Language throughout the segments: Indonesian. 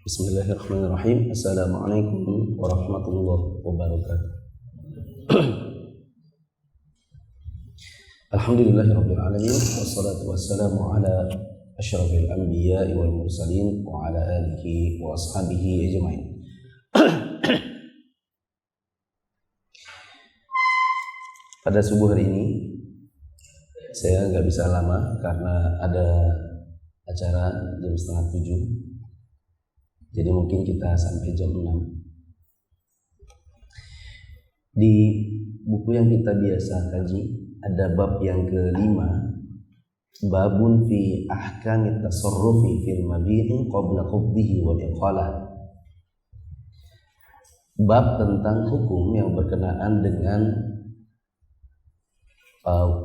Bismillahirrahmanirrahim. Assalamualaikum warahmatullahi wabarakatuh. Alhamdulillahirabbil alamin wassalatu wassalamu ala asyrafil anbiya'i wal mursalin wa ala alihi wa ashabihi ajmain. Pada subuh hari ini saya nggak bisa lama karena ada acara jam 6:30. Jadi mungkin kita sampai jam 6. Di buku yang kita biasa kaji ada bab yang kelima, babun fi ahkamit tasarrufi fil mabi'i qabla qabdihi wal iqalah. Bab tentang hukum yang berkenaan dengan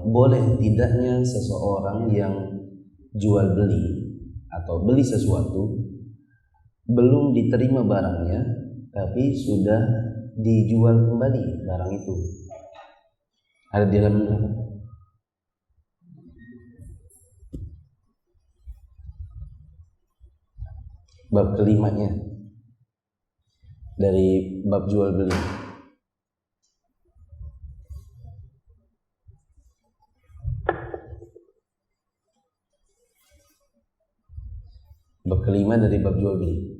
boleh tidaknya seseorang yang jual beli atau beli sesuatu belum diterima barangnya tapi sudah dijual kembali barang itu. Ada di dalam bab kelimanya dari bab jual beli. Bab kelima dari bab jual beli.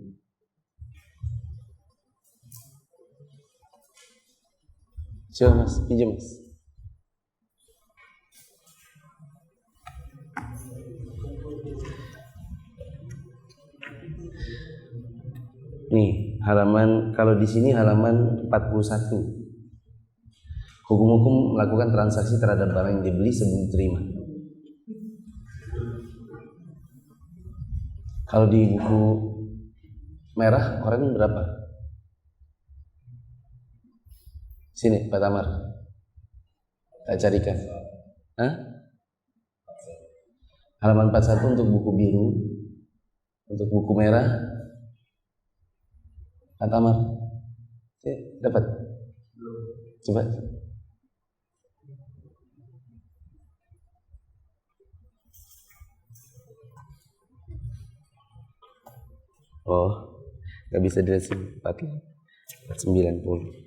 Coba mas, pinjam mas. Nih halaman, kalau di sini halaman 41. Hukum-hukum melakukan transaksi terhadap barang yang dibeli sebelum diterima. Kalau di buku merah orang berapa? Sini Pak Tamar, tak carikan. Hah? Halaman 41 untuk buku biru, untuk buku merah. Pak Tamar, dapat? Coba. Oh, nggak bisa dilihat sini. 490.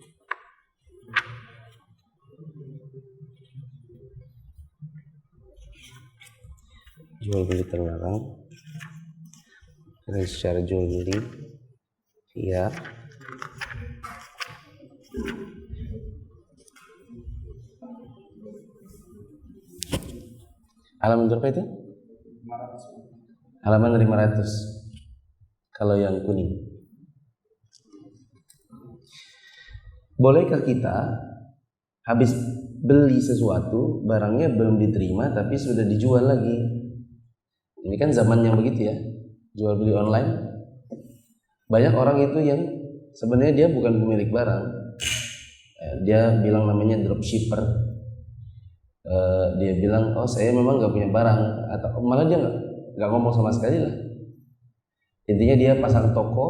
Jual beli terlarang. Dan secara jual beli ya. Halaman berapa itu? 500. Halaman 500. Kalau yang kuning. Bolehkah kita habis beli sesuatu, barangnya belum diterima tapi sudah dijual lagi? Ini kan zaman yang begitu ya, jual beli online. Banyak orang itu yang sebenarnya dia bukan pemilik barang, dia bilang namanya dropshipper. Dia bilang, oh saya memang nggak punya barang, atau malah dia nggak ngomong sama sekali lah. Intinya dia pasang toko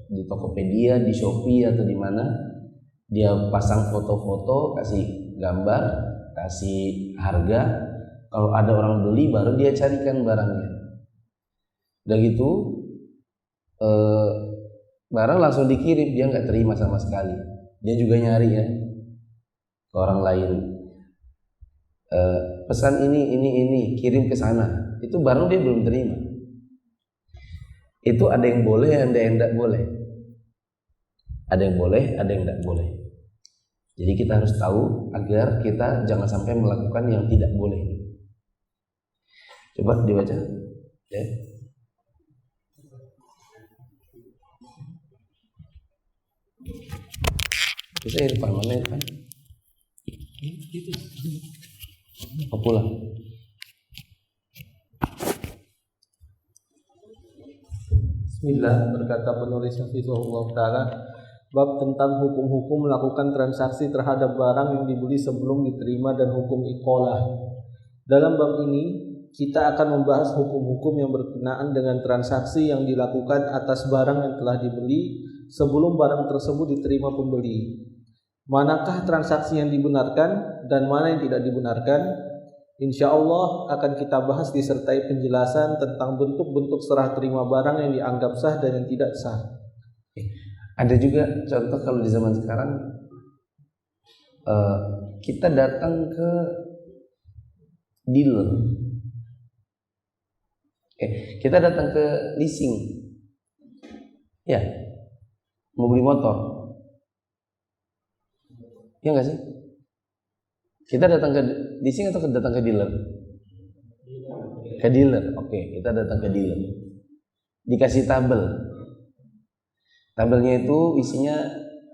di Tokopedia, di Shopee atau di mana, dia pasang foto-foto, kasih gambar, kasih harga. Kalau ada orang beli baru dia carikan barangnya. Udah gitu barang langsung dikirim, dia nggak terima sama sekali. Dia juga nyari ya ke orang lain, pesan ini kirim ke sana. Itu barang dia belum terima. Itu ada yang boleh, ada yang tidak boleh. Ada yang boleh, ada yang tidak boleh. Jadi kita harus tahu agar kita jangan sampai melakukan yang tidak boleh. Coba dibaca ya. Bisa Irfan, mana Irfan? Mau pulang? Bismillah, berkata penulis hafizahullah ta'ala, bab tentang hukum-hukum melakukan transaksi terhadap barang yang dibeli sebelum diterima dan hukum iqalah. Dalam bab ini kita akan membahas hukum-hukum yang berkenaan dengan transaksi yang dilakukan atas barang yang telah dibeli sebelum barang tersebut diterima pembeli. Manakah transaksi yang dibenarkan dan mana yang tidak dibenarkan? Insya Allah akan kita bahas disertai penjelasan tentang bentuk-bentuk serah terima barang yang dianggap sah dan yang tidak sah. Ada juga contoh kalau di zaman sekarang kita datang ke dealer, kita datang ke leasing, ya, mau beli motor, ya nggak sih? Kita datang ke leasing atau datang ke dealer? Ke dealer, oke, kita datang ke dealer. Dikasih tabel. Tabelnya itu isinya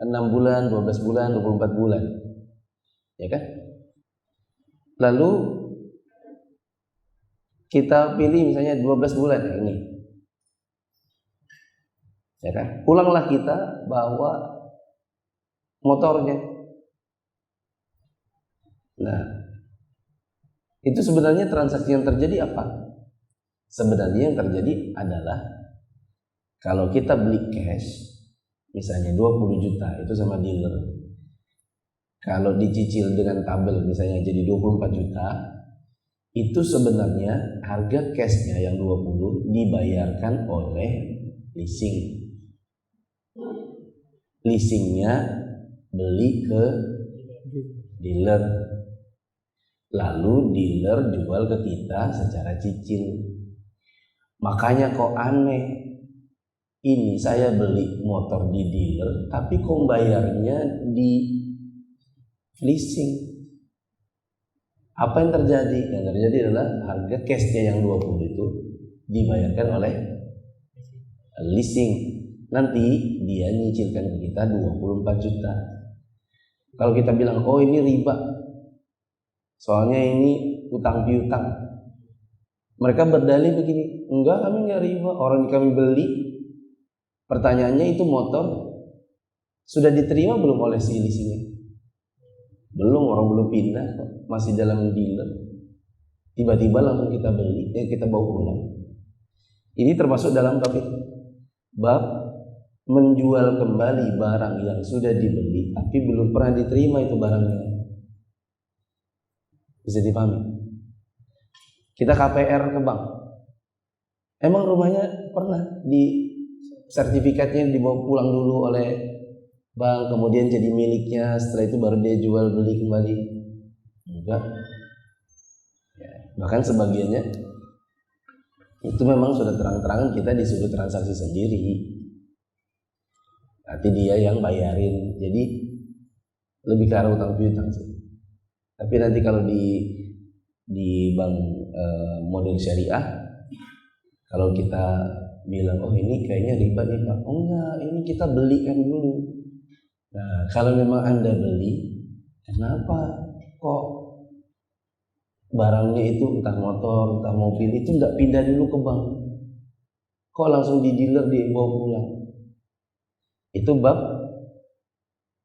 6 bulan, 12 bulan, 24 bulan. Ya kan? Lalu kita pilih misalnya 12 bulan yang ini. Ya kan? Pulanglah kita bawa motornya. Nah, itu sebenarnya transaksi yang terjadi apa? Sebenarnya yang terjadi adalah kalau kita beli cash, misalnya 20 juta itu sama dealer. Kalau dicicil dengan tabel misalnya jadi 24 juta, itu sebenarnya harga cashnya yang 20 dibayarkan oleh leasing. Leasingnya beli ke dealer. Lalu dealer jual ke kita secara cicil. Makanya kok aneh, ini saya beli motor di dealer tapi kok bayarnya di leasing. Apa yang terjadi? Yang terjadi adalah harga cashnya yang 20 itu dibayarkan oleh leasing. Nanti dia nyicilkan ke kita 24 juta. Kalau kita bilang, oh ini riba, soalnya ini utang piutang, mereka berdalih begini, enggak, kami enggak riba, orang kami beli. Pertanyaannya itu motor sudah diterima belum oleh si leasingnya? Belum, orang belum pindah, masih dalam dealer. Tiba-tiba langsung kita beli, kita bawa pulang. Ini termasuk dalam bab menjual kembali barang yang sudah dibeli tapi belum pernah diterima itu barangnya. Bisa dipahami? Kita KPR ke bank, emang rumahnya pernah di sertifikatnya dibawa pulang dulu oleh bank, kemudian jadi miliknya, setelah itu baru dia jual beli kembali? Enggak. Bahkan sebagiannya itu memang sudah terang-terangan kita disuruh transaksi sendiri, nanti dia yang bayarin. Jadi lebih ke arah utang piutang sih. Tapi nanti kalau di bank model syariah, kalau kita bilang, oh ini kayaknya riba nih Pak, oh enggak, ini kita belikan dulu. Nah, kalau memang Anda beli, kenapa kok barangnya itu entah motor, entah mobil itu enggak pindah dulu ke bank? Kok langsung di dealer dibawa pulang? Itu bab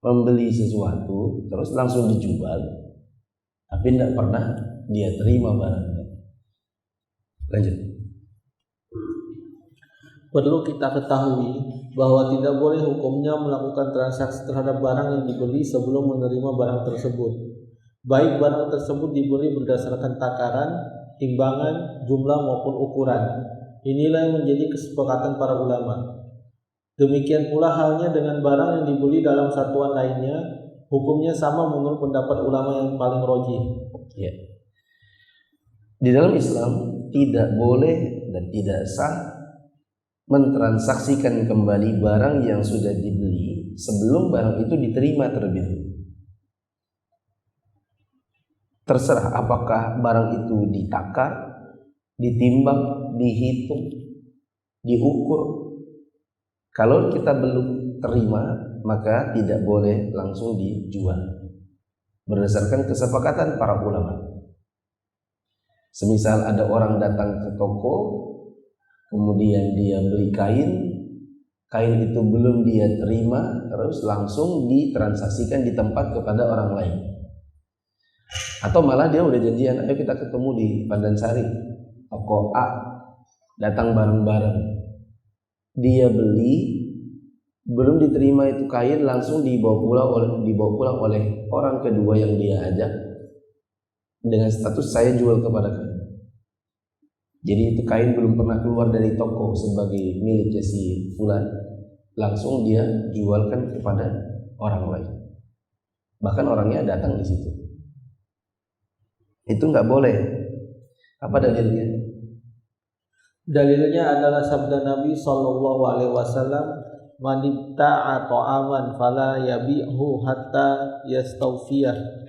membeli sesuatu terus langsung dijual, tapi enggak pernah dia terima barangnya. Lanjut. Perlu kita ketahui bahwa tidak boleh hukumnya melakukan transaksi terhadap barang yang dibeli sebelum menerima barang tersebut. Baik barang tersebut dibeli berdasarkan takaran, timbangan, jumlah maupun ukuran. Inilah yang menjadi kesepakatan para ulama. Demikian pula halnya dengan barang yang dibeli dalam satuan lainnya, hukumnya sama menurut pendapat ulama yang paling rajih. Ya. Di dalam Islam tidak boleh dan tidak sah mentransaksikan kembali barang yang sudah dibeli sebelum barang itu diterima terlebih dahulu. Terserah apakah barang itu ditakar, ditimbang, dihitung, diukur. Kalau kita belum terima, maka tidak boleh langsung dijual berdasarkan kesepakatan para ulama. Semisal ada orang datang ke toko, kemudian dia beli kain itu belum dia terima, terus langsung ditransaksikan di tempat kepada orang lain. Atau malah dia udah janjian, ayo kita ketemu di Pandansari, toko A, datang bareng-bareng. Dia beli, belum diterima itu kain, langsung dibawa pulang oleh orang kedua yang dia ajak. dengan status saya jual kepada kamu. Jadi itu kain belum pernah keluar dari toko sebagai miliknya si fulan, langsung dia jualkan kepada orang lain. Bahkan orangnya datang di situ. Itu nggak boleh. Apa dalilnya? Dalilnya adalah sabda Nabi Shallallahu Alaihi Wasallam, "Man ibta'a ta'aman fala yabi'hu hatta yastawfiyah."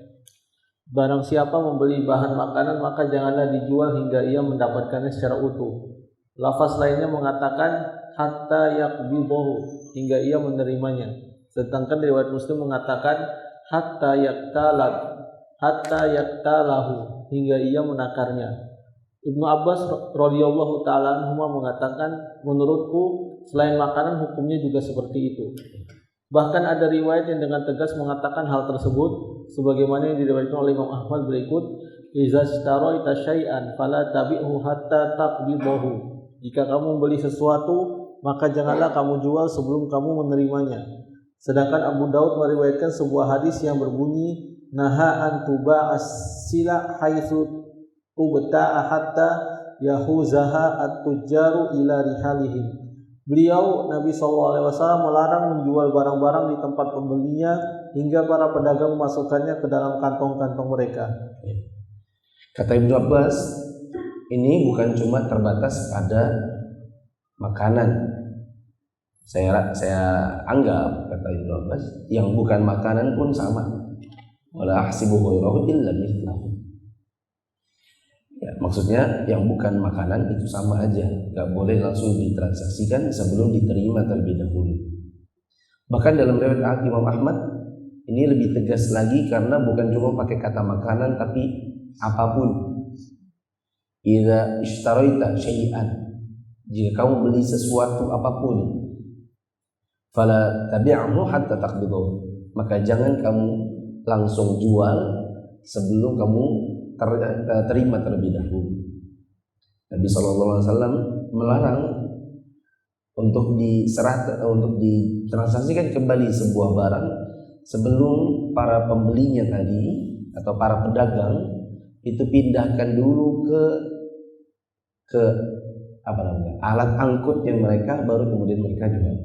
Barang siapa membeli bahan makanan maka janganlah dijual hingga ia mendapatkannya secara utuh. Lafaz lainnya mengatakan hatta yaqbidahu, hingga ia menerimanya. Sedangkan riwayat Muslim mengatakan hatta yaktalahu, hingga ia menakarnya. Ibnu Abbas radhiyallahu taala anhuma mengatakan, menurutku selain makanan hukumnya juga seperti itu. Bahkan ada riwayat yang dengan tegas mengatakan hal tersebut, sebagaimana yang diriwayatkan oleh Imam Ahmad berikut, "Idza ishtaraita syai'an fala tabi'hu hatta taqbidahu." Jika kamu membeli sesuatu, maka janganlah kamu jual sebelum kamu menerimanya. Sedangkan Abu Daud meriwayatkan sebuah hadis yang berbunyi, "Naha an tuba'as sila haitsu tubta'a hatta yahuzaha at-tujjaru ila rihalihim." Beliau Nabi SAW melarang menjual barang-barang di tempat pembelinya hingga para pedagang memasukkannya ke dalam kantong-kantong mereka. Kata Ibnu Abbas, ini bukan cuma terbatas pada makanan. Saya anggap, kata Ibnu Abbas, yang bukan makanan pun sama. Wala ahsibu ghairahu illa mithlahu. Ya, maksudnya yang bukan makanan itu sama aja, nggak boleh langsung ditransaksikan sebelum diterima terlebih dahulu. Bahkan dalam riwayat Imam Ahmad ini lebih tegas lagi karena bukan cuma pakai kata makanan tapi apapun. Idza ishtaraita syai'an, jika kamu beli sesuatu apapun, fala tabi'hu hatta taqbidahu, maka jangan kamu langsung jual sebelum kamu terima terlebih dahulu. Nabi SAW melarang untuk ditransaksikan kembali sebuah barang sebelum para pembelinya tadi atau para pedagang itu pindahkan dulu ke alat angkut yang mereka baru kemudian mereka jual.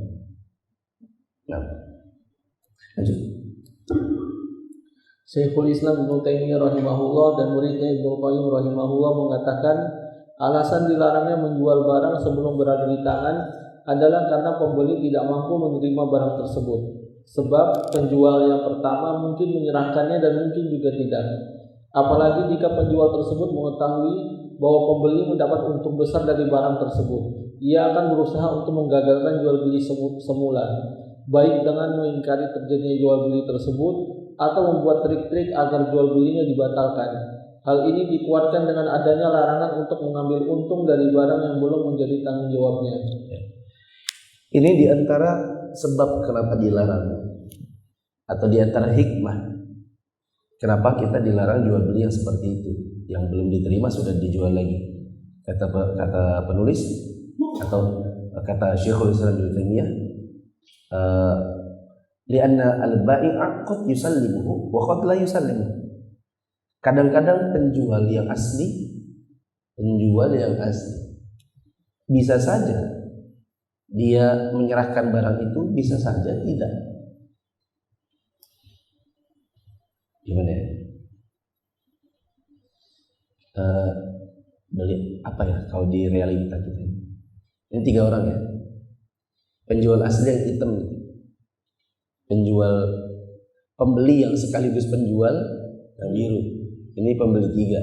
Nah, lanjut. Syekhul Islam Ibnu Taimiyah rahimahullah dan muridnya Ibnu Qayyim rahimahullah mengatakan alasan dilarangnya menjual barang sebelum berada di tangan adalah karena pembeli tidak mampu menerima barang tersebut. Sebab penjual yang pertama mungkin menyerahkannya dan mungkin juga tidak. Apalagi jika penjual tersebut mengetahui bahwa pembeli mendapat untung besar dari barang tersebut, ia akan berusaha untuk menggagalkan jual beli semula, baik dengan mengingkari terjadinya jual beli tersebut atau membuat trik-trik agar jual belinya dibatalkan. Hal ini dikuatkan dengan adanya larangan untuk mengambil untung dari barang yang belum menjadi tanggung jawabnya. Ini diantara sebab kenapa dilarang, atau diantara hikmah kenapa kita dilarang jual beli yang seperti itu, yang belum diterima sudah dijual lagi. Kata penulis atau kata Syekhul Islam Ibnu Taimiyah, lianna al-bai'a qad yusallimuhu wa qad la yusallimuhu. Kadang-kadang penjual yang asli bisa saja dia menyerahkan barang itu, bisa saja tidak. Gimana ya? Beli apa ya kalau di realita kita? Ini 3 orang ya. Penjual asli yang hitam, pembeli yang sekaligus penjual yang biru. Ini pembeli 3,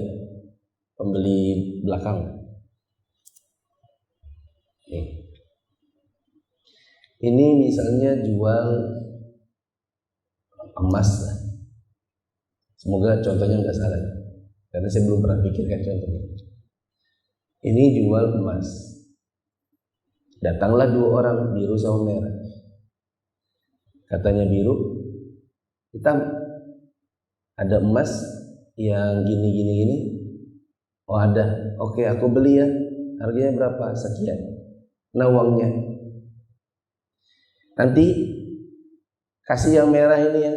pembeli belakang. Ini misalnya jual emas lah. Semoga contohnya nggak salah, karena saya belum pernah pikirkan contohnya. Ini jual emas. Datanglah 2 orang, biru sama merah. Katanya biru, hitam. Ada emas yang gini. Oh ada, oke aku beli ya. Harganya berapa? Sekian. Nah uangnya. Nanti kasih yang merah ini ya.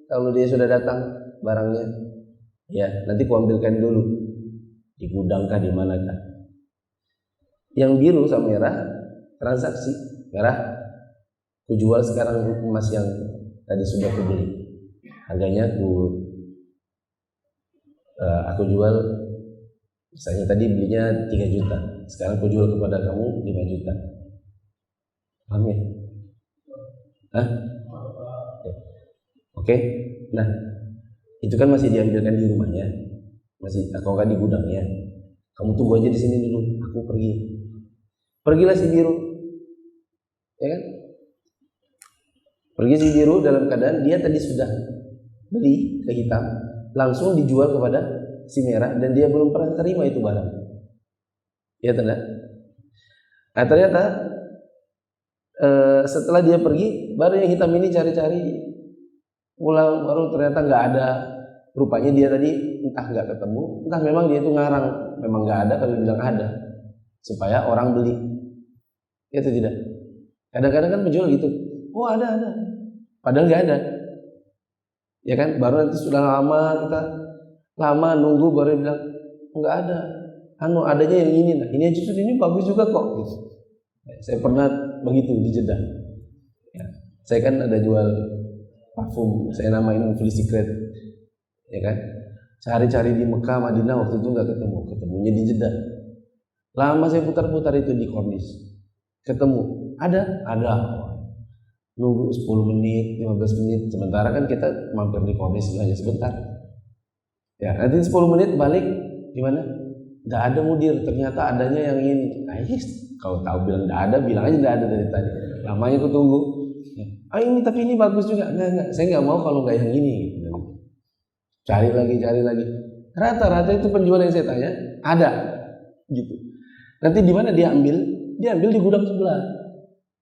Kalau dia sudah datang barangnya. Ya, nanti kuambilkan dulu di gudang kah di mana kah. Yang biru sama merah transaksi. Merah kujual sekarang emas yang tadi sudah kubeli. Harganya aku jual, misalnya tadi belinya 3 juta, sekarang aku jual kepada kamu 5 juta. Paham ya? Hah? Oke. Nah, itu kan masih diambilkan di rumahnya, masih atau kan di gudangnya. Kamu tunggu aja di sini dulu, aku pergi. Pergilah si biru, ya kan? Pergi si biru dalam keadaan dia tadi sudah beli ke hitam, langsung dijual kepada si merah dan dia belum pernah terima itu barang. Ya tidak? Nah ternyata setelah dia pergi, baru yang hitam ini cari-cari pulang, baru ternyata nggak ada. Rupanya dia tadi entah nggak ketemu, entah memang dia itu ngarang, memang nggak ada kalau bilang ada, supaya orang beli. Ya itu tidak. Kadang-kadang kan penjual gitu, oh ada, padahal nggak ada. Ya kan, baru nanti sudah kita lama nunggu baru bilang nggak ada. Adanya yang ini, nah ini justru ini bagus juga kok. Gitu. Saya pernah begitu di Jeddah. Ya, saya kan ada jual parfum, saya namain Full Secret, ya kan. Cari-cari di Mekah, Madinah waktu itu nggak ketemu, ketemunya di Jeddah. Lama saya putar-putar itu di Kornis. Ketemu, ada. Nunggu 10 menit, 15 menit. Sementara kan kita mampir di Kornis hanya sebentar. Ya, nanti 10 menit balik gimana? Nggak ada mudir, ternyata adanya yang ini. Kalau tahu bilang nggak ada, bilang aja nggak ada dari tadi. Lamanya aku tunggu. Ini tapi ini bagus juga. Enggak, saya nggak mau kalau nggak yang ini. Cari lagi. Rata-rata itu penjual yang saya tanya ada, gitu. Nanti di mana dia ambil? Dia ambil di gudang sebelah.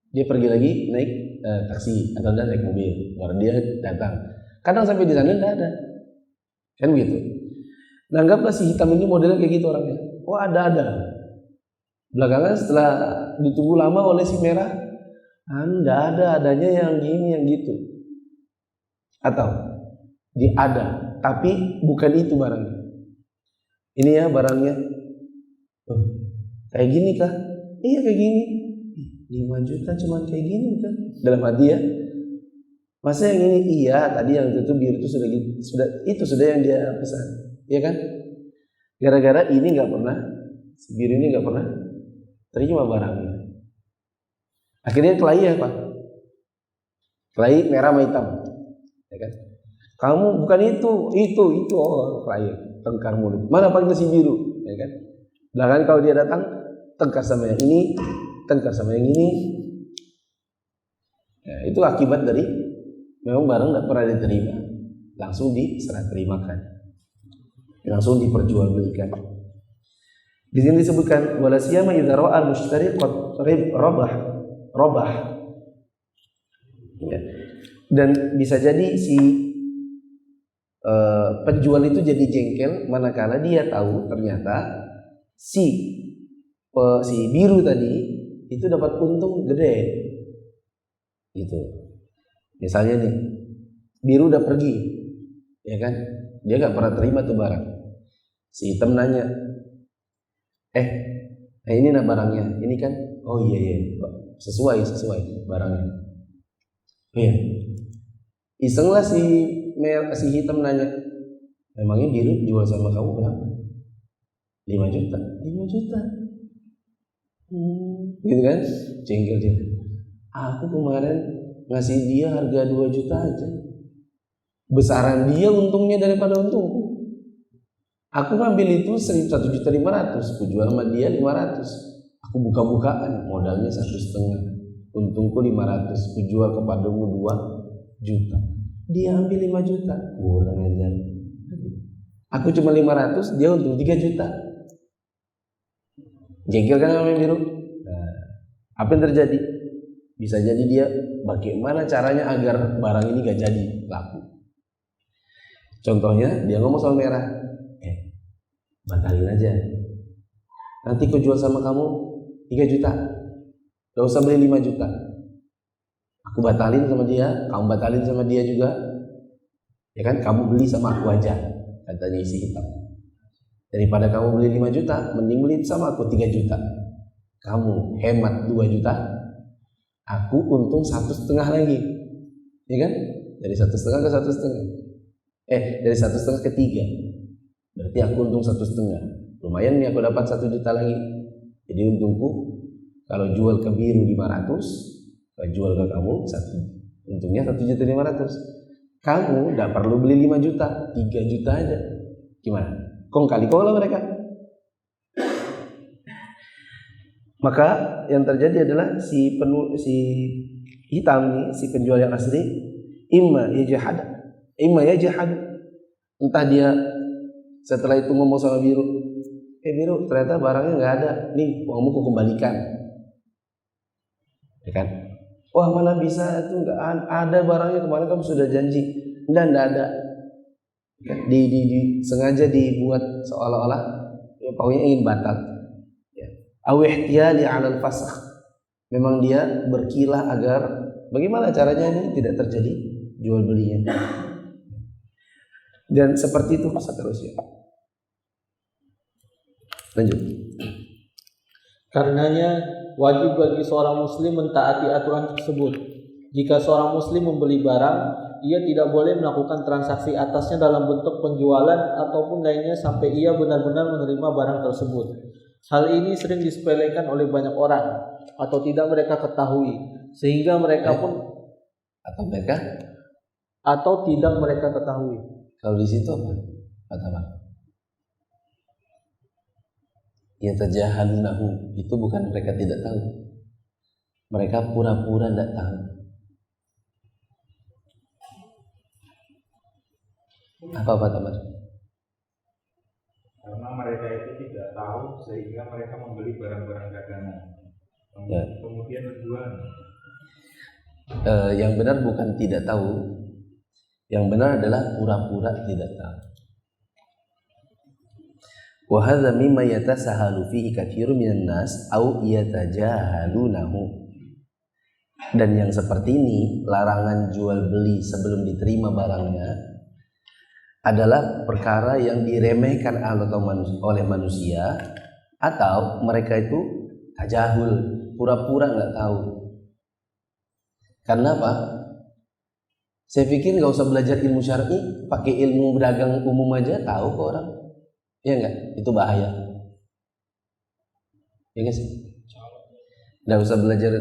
Dia pergi lagi naik taksi atau naik mobil, baru dia datang. Kadang sampai di sana nggak ada, kan begitu. Nah, anggaplah si hitam ini modelnya kayak gitu orangnya. Oh ada. Belakangan setelah ditunggu lama oleh si merah, nggak ada, adanya yang gini yang gitu. Atau ada, tapi bukan itu barangnya. Ini ya barangnya. Kayak gini kah? Iya kayak gini. 5 juta cuma kayak gini kan? Dalam hati ya. Masa yang ini iya, tadi yang itu biru itu sudah yang dia pesan, ya kan? Gara-gara ini nggak pernah, si biru ini nggak pernah terima barangnya. Akhirnya kelahi apa? Kelahi merah sama hitam, ya kan? Kamu bukan itu, kelahi, tengkar mulut. Mana panggil si biru, ya kan? Belakang kalau dia datang, tengkar sama yang ini, tengkar sama yang ini. Ya, itu akibat dari memang barang tidak pernah diterima, langsung diserah terimakan, langsung diperjualbelikan. Di sini disebutkan wala siyama idza ra'a al-mushtari qad rabah. Ya. Dan bisa jadi si penjual itu jadi jengkel manakala dia tahu ternyata si biru tadi itu dapat untung gede, gitu. Misalnya nih, biru udah pergi, ya kan? Dia nggak pernah terima tuh barang. Si hitam nanya, ini nah barangnya, ini kan? Oh iya, sesuai barangnya. Iya. Isenglah si hitam nanya, memangnya biru jual sama kamu berapa? 5 juta. Gitu kan? Jengkel dia. Aku kemarin ngasih dia harga 2 juta aja. Besaran dia untungnya daripada untungku. Aku ngambil itu 1.500.000, aku jual sama dia 500. Aku buka-bukaan, modalnya 1,5. Untungku 500, aku jual kepadamu 2 juta. Dia ambil 5 juta, kurang ajar. Aku cuma 500, dia untung 3 juta. Jengkel kan sama biru? Nah, apa yang terjadi? Bisa jadi dia bagaimana caranya agar barang ini gak jadi laku. Contohnya dia ngomong sama merah, batalin aja. Nanti aku jual sama kamu 3 juta. Gak usah beli 5 juta. Aku batalin sama dia, kamu batalin sama dia juga. Ya kan, kamu beli sama aku aja. katanya si hitam. Daripada kamu beli 5 juta, mending beli sama aku 3 juta. Kamu hemat 2 juta, aku untung 1,5 lagi, ya kan? Dari 1,5 ke 1,5. Dari 1,5 ke 3. Berarti aku untung 1,5. Lumayan nih, aku dapat 1 juta lagi. Jadi untungku kalau jual ke biru 500, kalau jual ke kamu untungnya 1,5 juta. Kamu tidak perlu beli 5 juta, 3 juta aja. Gimana? Kong kali lah mereka. Maka yang terjadi adalah si hitam nih, si penjual yang asli, imma yajhad. Entah dia setelah itu ngomong sama biru, biru ternyata barangnya nggak ada, nih uangmu ku kembalikan, ya kan? Wah mana bisa, itu nggak ada barangnya, kemarin kamu sudah janji. Nggak ada. Sengaja dibuat seolah-olah ya, pokoknya ingin batal. Aw ihtiyali 'alal fasakh. Memang dia berkilah agar bagaimana caranya ini tidak terjadi jual belinya. Dan seperti itu seterusnya. Lanjut. Karenanya wajib bagi seorang muslim mentaati aturan tersebut. Jika seorang muslim membeli barang, ia tidak boleh melakukan transaksi atasnya dalam bentuk penjualan ataupun lainnya sampai ia benar-benar menerima barang tersebut. Hal ini sering disepelekan oleh banyak orang atau tidak mereka ketahui, sehingga mereka pun atau tidak mereka ketahui. Kalau di situ apa? Kata ya tajahalunahu, itu bukan mereka tidak tahu, mereka pura-pura tidak tahu. Apa teman? Karena mereka itu tidak tahu sehingga mereka membeli barang-barang dagangan, kemudian menjual. Yang benar bukan tidak tahu, yang benar adalah pura-pura tidak tahu. Wa hadza mimma yatasahalu fihi katsirun minan nas au yatajahalunahu. Dan yang seperti ini, larangan jual beli sebelum diterima barangnya, adalah perkara yang diremehkan oleh manusia, atau mereka itu tajahul, pura-pura nggak tahu. Karena apa? Saya pikir nggak usah belajar ilmu syar'i, pakai ilmu berdagang umum aja tahu kok orang. Ya enggak? Itu bahaya. Ya enggak sih? Nggak usah belajar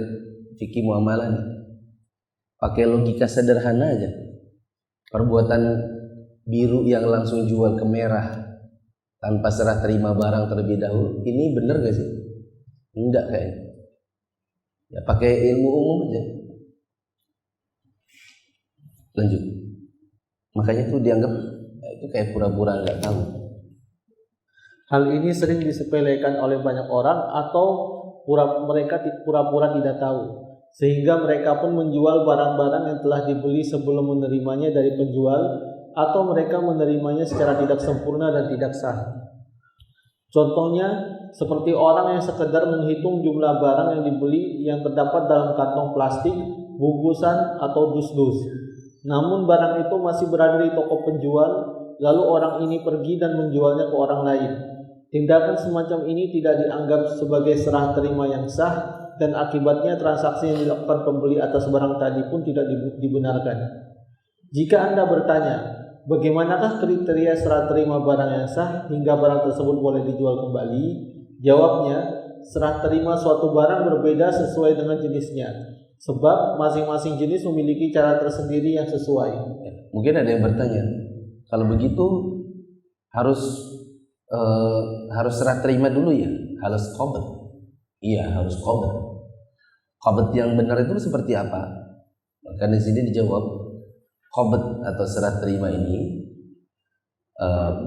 fikih muamalah nih. Pakai logika sederhana aja. Perbuatan biru yang langsung jual ke merah tanpa serah terima barang terlebih dahulu, ini bener gak sih? Enggak kayaknya. Ya pakai ilmu umum aja. Lanjut. Makanya itu dianggap itu kayak pura-pura nggak tahu. Hal ini sering disepelekan oleh banyak orang atau mereka pura-pura tidak tahu, sehingga mereka pun menjual barang-barang yang telah dibeli sebelum menerimanya dari penjual, atau mereka menerimanya secara tidak sempurna dan tidak sah. Contohnya seperti orang yang sekedar menghitung jumlah barang yang dibeli yang terdapat dalam kantong plastik, bungkusan atau dus-dus. Namun barang itu masih berada di toko penjual, lalu orang ini pergi dan menjualnya ke orang lain. Tindakan semacam ini tidak dianggap sebagai serah terima yang sah, dan akibatnya transaksi yang dilakukan pembeli atas barang tadi pun tidak dibenarkan. Jika Anda bertanya, bagaimanakah kriteria serah terima barang yang sah hingga barang tersebut boleh dijual kembali? Jawabnya, serah terima suatu barang berbeda sesuai dengan jenisnya, sebab masing-masing jenis memiliki cara tersendiri yang sesuai. Mungkin ada yang bertanya, kalau begitu harus serah terima dulu ya, harus qabd. Iya, harus qabd. Qabd yang benar itu seperti apa? Maka di sini dijawab, qabd atau serah terima ini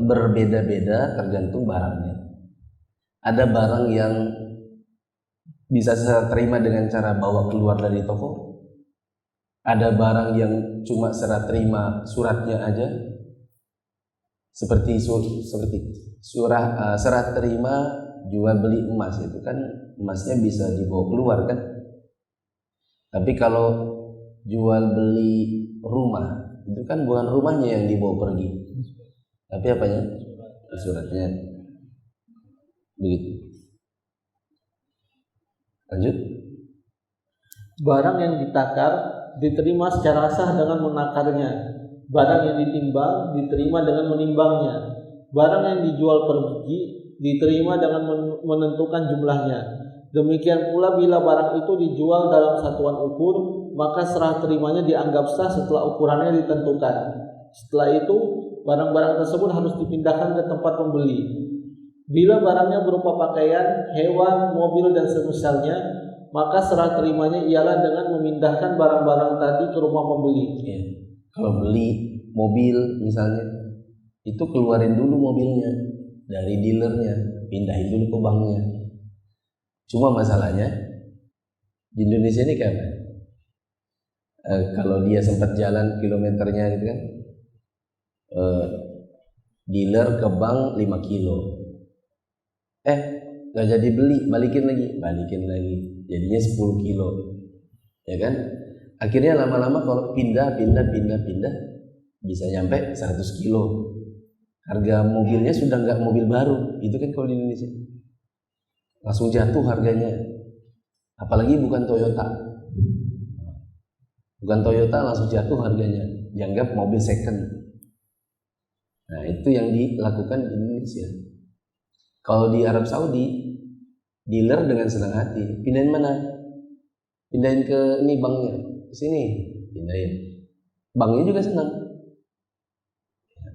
berbeda-beda tergantung barangnya. Ada barang yang bisa serah terima dengan cara bawa keluar dari toko. Ada barang yang cuma serah terima suratnya aja. Seperti serah terima jual beli emas, itu kan emasnya bisa dibawa keluar kan. Tapi kalau jual beli rumah, itu kan bukan rumahnya yang dibawa pergi. Tapi apanya? Suratnya. Begitu. Lanjut. Barang yang ditakar diterima secara sah dengan menakarnya. Barang yang ditimbang diterima dengan menimbangnya. Barang yang dijual per biji diterima dengan menentukan jumlahnya. Demikian pula bila barang itu dijual dalam satuan ukur, maka serah terimanya dianggap sah setelah ukurannya ditentukan. Setelah itu, barang-barang tersebut harus dipindahkan ke tempat pembeli. Bila barangnya berupa pakaian, hewan, mobil, dan semisalnya, maka serah terimanya ialah dengan memindahkan barang-barang tadi ke rumah pembeli. Ya. Kalau beli mobil misalnya, itu keluarin dulu mobilnya dari dealernya, pindahin dulu ke banknya. Cuma masalahnya di Indonesia ini kayak apa? Kalau dia sempat jalan kilometernya gitu kan, dealer ke bank 5 kilo, nggak jadi beli, balikin lagi, jadinya 10 kilo, ya kan? Akhirnya lama-lama kalau pindah, bisa nyampe 100 kilo. Harga mobilnya sudah nggak mobil baru, itu kan kalau di Indonesia langsung jatuh harganya. Apalagi bukan Toyota langsung jatuh harganya, dianggap mobil second. Nah itu yang dilakukan di Indonesia. Kalau di Arab Saudi, dealer dengan senang hati pindahin mana? Pindahin ke ini banknya, ke sini pindahin. Banknya juga senang,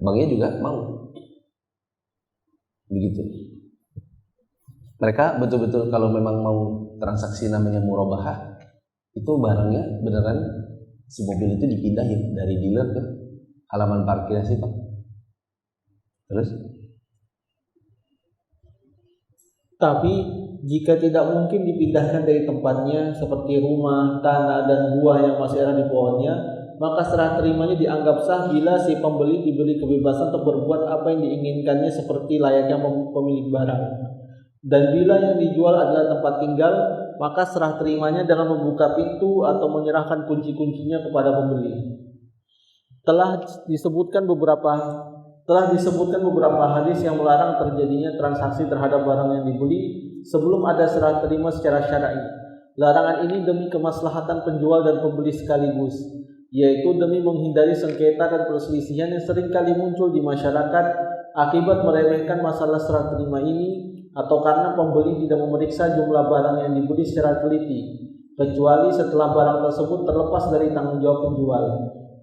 banknya juga mau. Begitu. Mereka betul-betul kalau memang mau transaksi namanya murabahah, itu barangnya beneran si mobil itu dipindahin dari dealer ke halaman parkir sih Pak. Terus? Tapi jika tidak mungkin dipindahkan dari tempatnya seperti rumah, tanah, dan buah yang masih ada di pohonnya, maka serah terimanya dianggap sah bila si pembeli diberi kebebasan untuk berbuat apa yang diinginkannya seperti layaknya pemilik barang. Dan bila yang dijual adalah tempat tinggal, maka serah terimanya dengan membuka pintu atau menyerahkan kunci-kuncinya kepada pembeli. Telah disebutkan beberapa hadis yang melarang terjadinya transaksi terhadap barang yang dibeli sebelum ada serah terima secara syar'i. Larangan ini demi kemaslahatan penjual dan pembeli sekaligus, yaitu demi menghindari sengketa dan perselisihan yang seringkali muncul di masyarakat akibat meremehkan masalah serah terima ini, atau karena pembeli tidak memeriksa jumlah barang yang dibeli secara teliti, kecuali setelah barang tersebut terlepas dari tanggung jawab penjual.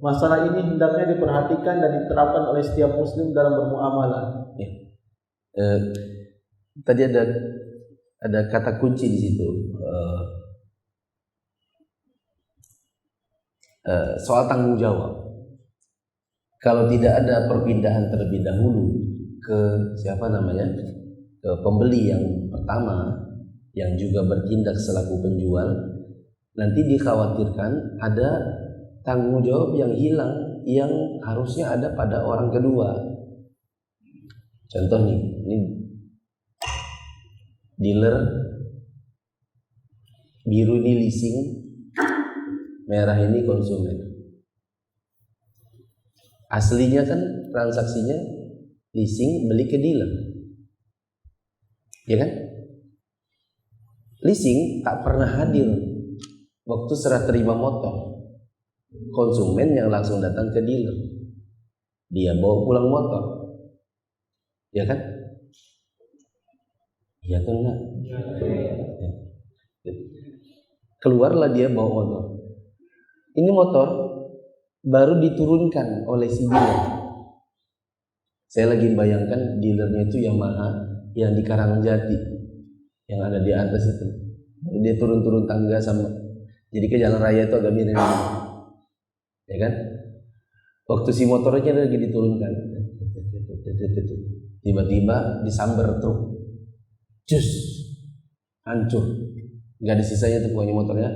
Masalah ini hendaknya diperhatikan dan diterapkan oleh setiap muslim dalam bermuamalah. Ya. Tadi ada kata kunci di situ. Soal tanggung jawab. Kalau tidak ada perpindahan terlebih dahulu ke ke pembeli yang pertama yang juga bertindak selaku penjual, nanti dikhawatirkan ada tanggung jawab yang hilang yang harusnya ada pada orang kedua. Contoh nih, ini dealer biru ini leasing, merah ini konsumen. Aslinya kan transaksinya leasing beli ke dealer, ya kan? Leasing tak pernah hadir waktu serah terima motor. Konsumen yang langsung datang ke dealer, dia bawa pulang motor, ya kan? Iya atau enggak? Ya. Keluarlah dia bawa motor. Ini motor baru diturunkan oleh si dealer. Saya lagi bayangkan dealernya itu Yamaha yang di Karangjati, yang ada di atas itu. Dia turun tangga sama, jadi ke jalan raya itu agak miring, ya kan? Waktu si motornya lagi diturunkan, tiba-tiba disambar truk, cus, hancur, nggak ada sisanya tuh pokoknya motornya,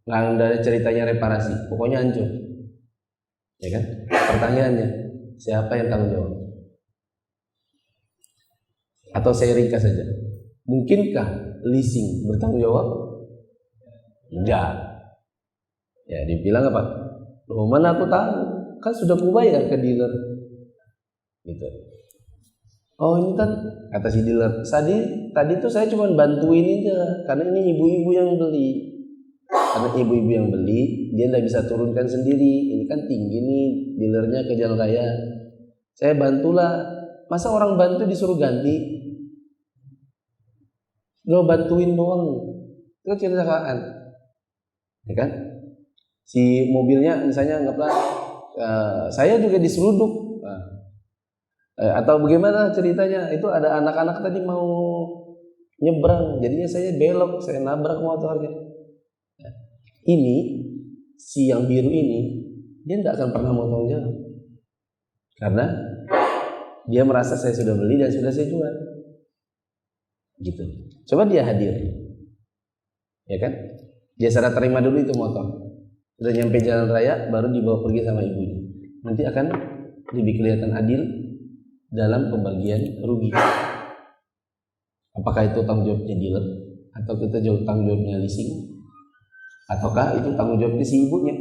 nggak ada ceritanya reparasi, pokoknya hancur, ya kan? Pertanyaannya, siapa yang tanggung jawab? Atau saya ringkas saja, mungkinkah leasing bertanggung jawab? Enggak. Ya, dibilang apa? Loh, mana aku tahu, kan sudah aku bayar ke dealer. gitu. Oh ini kan kata si dealer, tadi tuh saya cuma bantuin aja karena ini ibu-ibu yang beli. Karena ibu-ibu yang beli, dia tidak bisa turunkan sendiri. Ini kan tinggi nih dealernya ke jalan raya. Saya bantulah. Masa orang bantu disuruh ganti? Lo bantuin doang. Itu kecelakaan. Ya kan? Si mobilnya misalnya anggaplah saya juga diseruduk. Atau bagaimana ceritanya? Itu ada anak-anak tadi mau nyebrang, jadinya saya belok, saya nabrak motornya. Ini si yang biru ini dia tidak akan pernah mau tanggung jawab karena dia merasa saya sudah beli dan sudah saya jual gitu. Coba dia hadir, ya kan, dia serah terima dulu itu motor, udah nyampe jalan raya baru dibawa pergi sama ibunya. Nanti akan lebih kelihatan adil dalam pembagian rugi. Apakah itu tanggung jawabnya dealer atau kita tanggung jawabnya leasing, ataukah itu tanggung jawabnya si ibunya?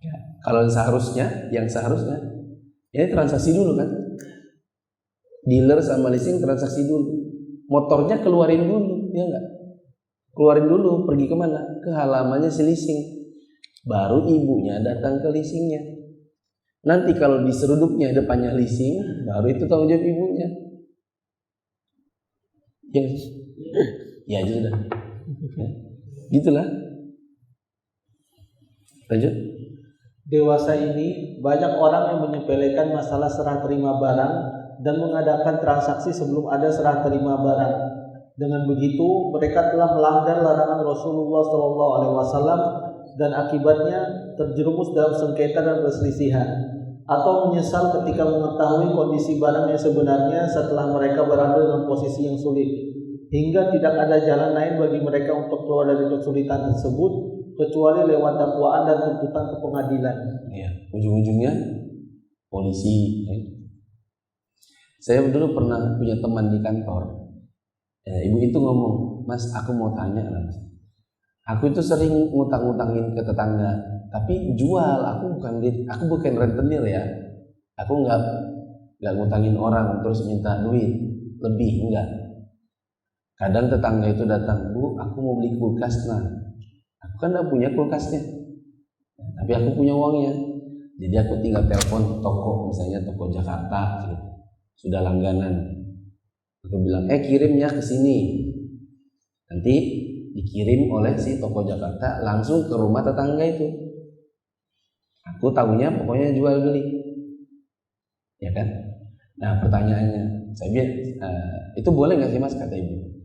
Ya, kalau yang seharusnya ini transaksi dulu kan, dealer sama leasing transaksi dulu, motornya keluarin dulu, ya enggak? Keluarin dulu, pergi kemana? Ke halamannya si leasing, baru ibunya datang ke leasingnya. Nanti kalau diseruduknya depannya leasing, baru itu tanggung jawab ibunya. Ya sudah. Ya. Gitulah. Lanjut. Dewasa ini banyak orang yang menyepelekan masalah serah terima barang dan mengadakan transaksi sebelum ada serah terima barang. Dengan begitu mereka telah melanggar larangan Rasulullah SAW dan akibatnya terjerumus dalam sengketa dan perselisihan, atau menyesal ketika mengetahui kondisi barang yang sebenarnya setelah mereka berada dalam posisi yang sulit, hingga tidak ada jalan lain bagi mereka untuk keluar dari kesulitan tersebut kecuali lewat dakwaan dan tuntutan ke pengadilan. Ya, ujung-ujungnya polisi. Saya dulu pernah punya teman di kantor. Ibu itu ngomong, "Mas, aku mau tanya, Mas. Aku itu sering ngutang-ngutangin ke tetangga, tapi jual. Aku bukan rentenir ya. Aku nggak ngutangin orang terus minta duit lebih, enggak. Kadang tetangga itu datang, Bu, aku mau beli kulkas. Nah, aku kan nggak punya kulkasnya, tapi aku punya uangnya. Jadi aku tinggal telepon toko, misalnya toko Jakarta, gitu. Sudah langganan. Aku bilang, kirimnya ke sini. Nanti dikirim oleh si toko Jakarta langsung ke rumah tetangga itu. Aku tahunya pokoknya jual beli, ya kan? Nah pertanyaannya, saya bilang, itu boleh nggak sih Mas, kata ibu.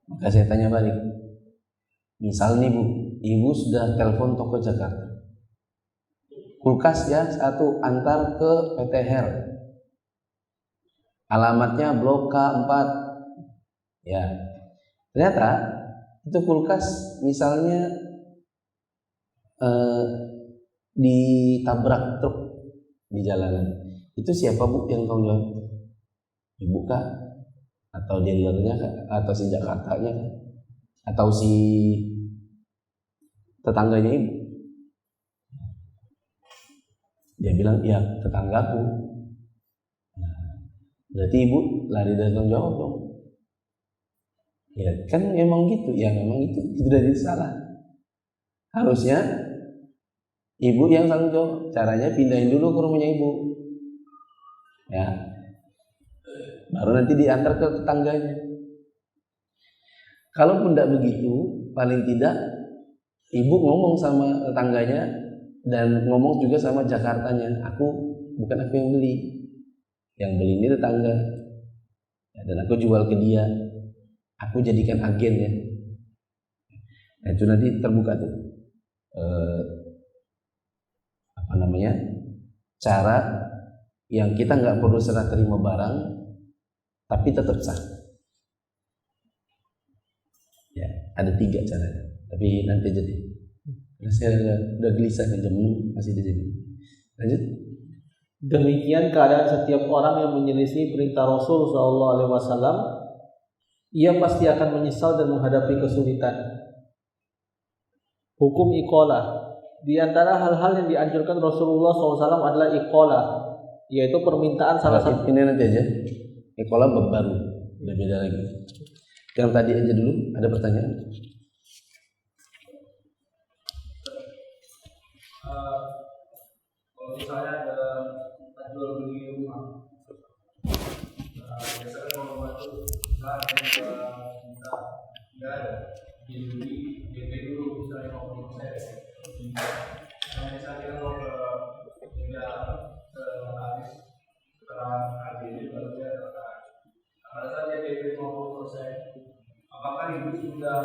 Maka saya tanya balik, misal nih Bu, ibu sudah telepon toko Jakarta, kulkas ya satu antar ke PT Her, alamatnya Blok K4, ya. Ternyata itu kulkas misalnya ditabrak truk di jalanan. Itu siapa Bu yang tanggung jawab? Ibu kah? Atau dealernya kah? Atau si Jakartanya kah? Atau si tetangganya ibu? Dia bilang, ya tetanggaku. Nah, berarti ibu lari dari tanggung jawab dong. Ya kan memang gitu, ya memang itu dari salah. Harusnya ibu yang tanggung jawab. Caranya pindahin dulu ke rumahnya ibu, ya, baru nanti diantar ke tetangganya. Kalaupun tidak begitu, paling tidak ibu ngomong sama tetangganya dan ngomong juga sama Jakartanya, bukan aku yang beli ini tetangga, ya, dan aku jual ke dia. Aku jadikan agen ya. Nah, itu nanti terbuka tuh cara yang kita nggak perlu serah terima barang tapi tetap sah. Ya, ada 3 caranya. Tapi nanti jadi. Nah, saya udah gelisah nih, jam 6 masih di sini. Lanjut. Demikian keadaan setiap orang yang menyelisih perintah Rasul SAW. Ia pasti akan menyesal dan menghadapi kesulitan. Hukum iqalah. Di antara hal-hal yang dianjurkan Rasulullah SAW adalah iqalah, yaitu permintaan salah satu. Ini nanti aja. Iqalah bab baru, udah beda lagi. Yang tadi aja dulu, ada pertanyaan? Kalau misalnya ada jual beli rumah, biasanya kalau itu nggak ada di DP dulu misalnya 50%. Nah, misalnya kalau ke notaris setelah ADD baru dia tertarik. Pada saat dia DP 50%, apakah itu sudah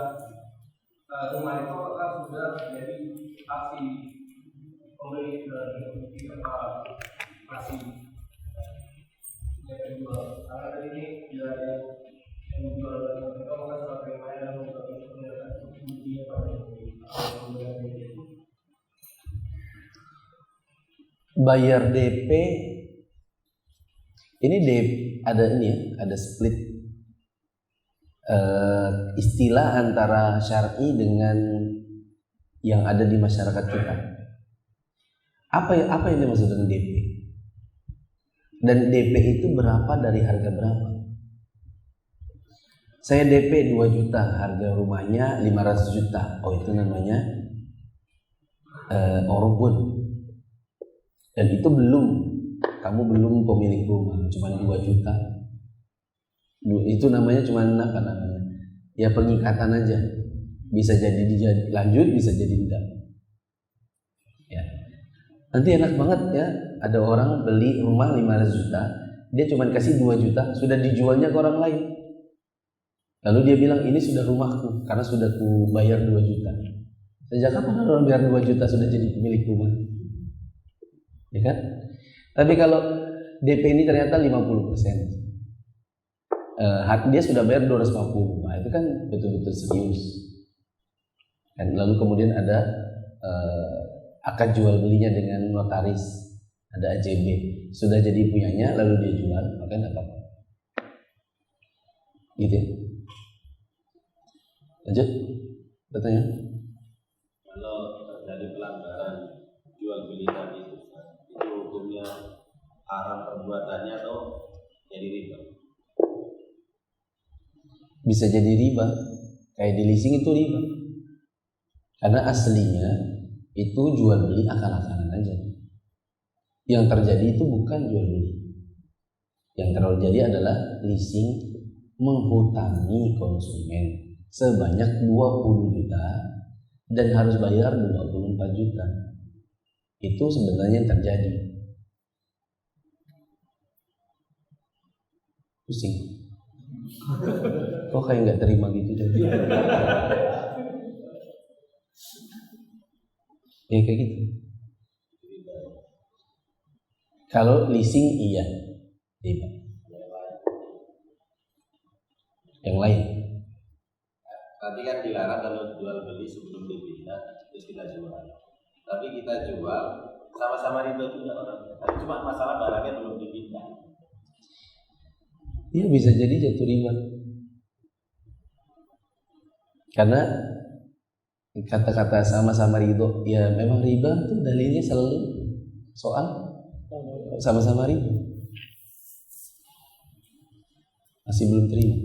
rumah itu apakah sudah jadi aksi pembeli dan kita masih yang kedua, karena tadi ini dia yang menjual dan kita akan setelah terima dan menggunakan penelitian buktinya pada bayar DP ini ada ini ya, ada split istilah antara syar'i dengan yang ada di masyarakat kita. Apa yang dimaksud dengan DP? Dan DP itu berapa dari harga berapa? Saya DP 2 juta, harga rumahnya 500 juta. Oh, itu namanya orobon. Dan itu kamu belum pemilik rumah, cuma 2 juta. Itu namanya cuma apa namanya? Ya pengikatan aja. Bisa jadi lanjut, bisa jadi tidak. Ya. Nanti enak banget ya, ada orang beli rumah 500 juta, dia cuma kasih 2 juta, sudah dijualnya ke orang lain. Lalu dia bilang ini sudah rumahku karena sudah ku bayar 2 juta. Sejak kapan orang bayar 2 juta sudah jadi pemilik rumah? Ya kan? Tapi kalau DP ini ternyata 50%. Dia sudah bayar 250. Nah, itu kan betul-betul serius. Dan lalu kemudian ada akad jual belinya dengan notaris, ada AJB, sudah jadi punyanya lalu dia jual, maka tidak apa-apa. Gitu ya. Lanjut, bertanya. Kalau terjadi pelanggaran jual beli tadi itu hukumnya haram perbuatannya atau jadi riba? Bisa jadi riba, kayak di leasing itu riba. Karena aslinya itu jual beli akal-akalan aja. Yang terjadi itu bukan jual beli. Yang terjadi adalah leasing menghutangi konsumen sebanyak 20 juta dan harus bayar 24 juta. Itu sebenarnya yang terjadi. Pusing. Kok kayak nggak terima gitu jadi? Ya kayak gitu. Kalau leasing iya, riba. Yang lain. Tadi kan dilarang kalau jual beli sebelum dipindah terus kita jual. Tapi kita jual sama-sama riba juga orang. Tapi cuma masalah barangnya belum dipindah. Iya bisa jadi jatuh riba. Karena kata-kata sama-sama ridho, ya memang riba itu dalilnya selalu soal sama-sama ridho. Masih belum terima.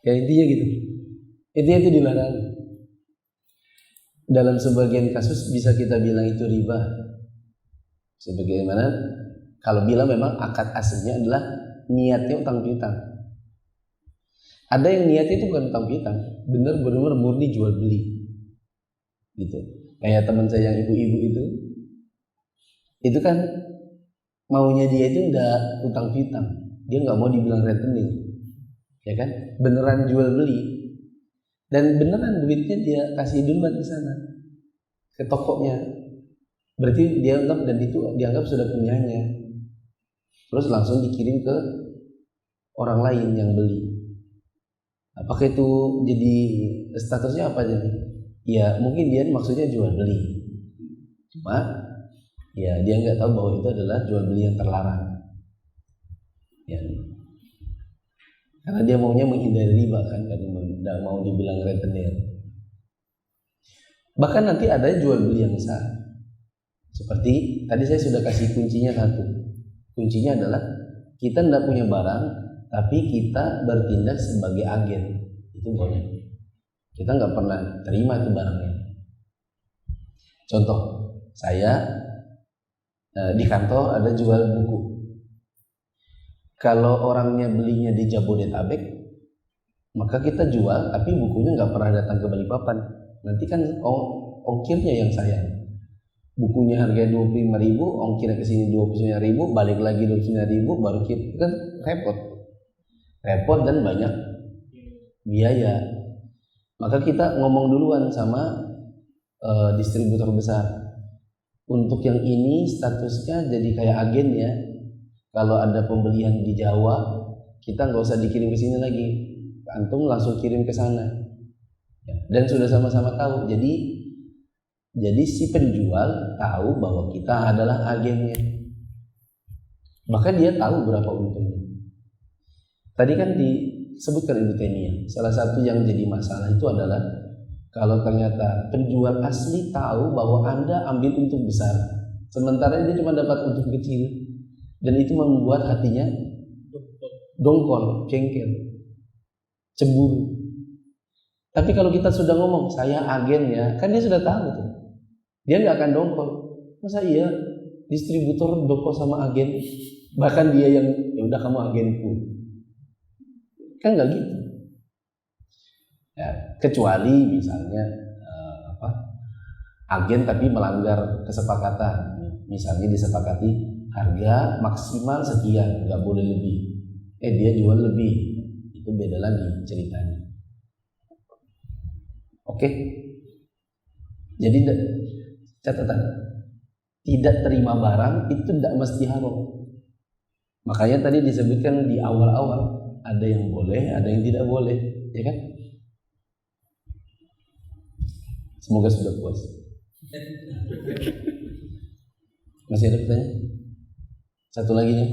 Ya intinya gitu. Intinya itu dilarang. Dalam sebagian kasus bisa kita bilang itu riba. Sebagaimana kalau bilang memang akad aslinya adalah niatnya utang piutang. Ada yang niatnya itu bukan utang piutang, benar-benar murni jual beli, gitu. Kayak teman saya yang ibu-ibu itu kan maunya dia itu nggak utang piutang, dia nggak mau dibilang rekening, ya kan? Beneran jual beli dan beneran duitnya dia kasih duluan ke sana, ke tokonya. Berarti dia anggap dan itu dianggap sudah punyanya, terus langsung dikirim ke orang lain yang beli. Apakah itu jadi statusnya apa jadi? Ya mungkin dia maksudnya jual beli, cuma ya dia nggak tahu bahwa itu adalah jual beli yang terlarang. Ya. Karena dia maunya menghindari riba kan, tidak mau dibilang rentenir. Bahkan nanti ada jual beli yang sah. Seperti tadi saya sudah kasih kuncinya satu. Kuncinya adalah kita tidak punya barang, tapi kita bertindak sebagai agen. Itu boleh. Kita nggak pernah terima itu barangnya. Contoh, saya di kantor ada jual buku. Kalau orangnya belinya di Jabodetabek, maka kita jual, tapi bukunya nggak pernah datang ke Balikpapan. Nanti kan ongkirnya yang sayang. Bukunya harga 25.000, ongkirnya ke sini 29.000, balik lagi 29.000, baru kita kan repot dan banyak biaya. Maka kita ngomong duluan sama distributor besar. Untuk yang ini statusnya jadi kayak agen ya. Kalau ada pembelian di Jawa, kita nggak usah dikirim ke sini lagi. Antum langsung kirim ke sana. Dan sudah sama-sama tahu. Jadi si penjual tahu bahwa kita adalah agennya. Bahkan dia tahu berapa untungnya. Tadi kan disebutkan Ibnu Taimiyah, salah satu yang jadi masalah itu adalah kalau ternyata penjual asli tahu bahwa Anda ambil untung besar, sementara dia cuma dapat untung kecil, dan itu membuat hatinya dongkol, jengkel, cemburu. Tapi kalau kita sudah ngomong saya agennya, kan dia sudah tahu tuh. Dia nggak akan dongkol. Masa iya distributor dongkol sama agen? Bahkan dia yang ya udah kamu agenku. Kan nggak gitu. Ya, kecuali misalnya agen tapi melanggar kesepakatan. Misalnya disepakati harga maksimal sekian, nggak boleh lebih. Dia jual lebih, itu beda lagi ceritanya. Oke. Jadi catatan, tidak terima barang itu tidak mesti haram. Makanya tadi disebutkan di awal-awal ada yang boleh, ada yang tidak boleh, ya kan? Semoga sudah puas. Masih ada pertanyaan? Satu lagi nih.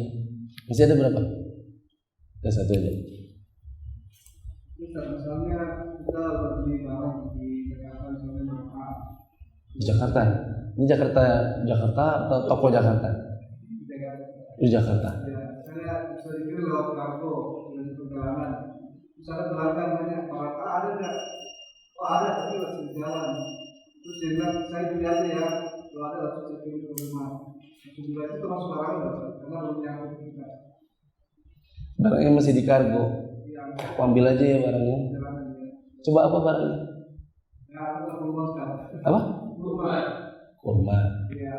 Masih ada berapa? Ada satu aja. Misalnya kita beli barang di Jakarta. Ini Jakarta atau toko Jakarta? Di Jakarta. Ya, saya bisa dikirim lewat kargo dari perjalanan. Misalnya pelanggan banyak, apakah ada nggak? Oh ada, tapi masih jalan. Terus dia bilang saya beli aja ya, kalau ada langsung saya kirim ke rumah. Langsung beli itu masuk barang nggak? Karena belum nyangkut kita. Barangnya masih di kargo. Aku ambil aja ya barangnya. Coba apa barangnya? Ya, aku kurma sekarang. Apa? Kurma. Kurma. Iya.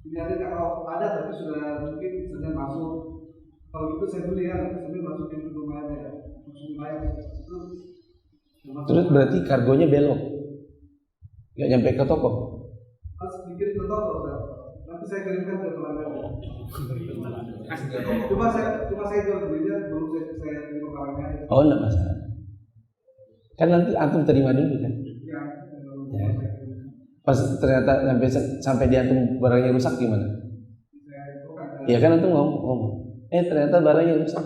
Ini ada kalau ada tapi sudah mungkin sedang masuk. Kalau itu saya beli ya, saya masukin ke rumah aja. Langsung bayar. Terus berarti kargonya belok, nggak nyampe ke toko? Pas dikirim ke toko, nanti saya kirimkan ke pelanggan. Cuma saya jual belinya, belum saya kirim barangnya. Oh, enggak masalah. Kan nanti antum terima dulu kan? Ya. Pas ternyata sampai di antum barangnya rusak gimana? Ya kan antum ngomong. Ternyata barangnya rusak.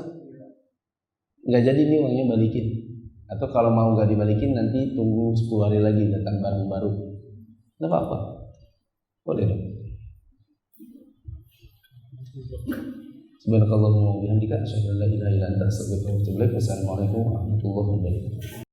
Nggak jadi nih uangnya balikin. Atau kalau mau nggak dibalikin nanti tunggu 10 hari lagi datang barang baru. Nggak apa-apa. Boleh dong. Subhanakallahumma wa bihamdika asyhadu an la ilaha illa anta astaghfiruka wa atubu ilaik. Wassalamualaikum warahmatullahi wabarakatuh.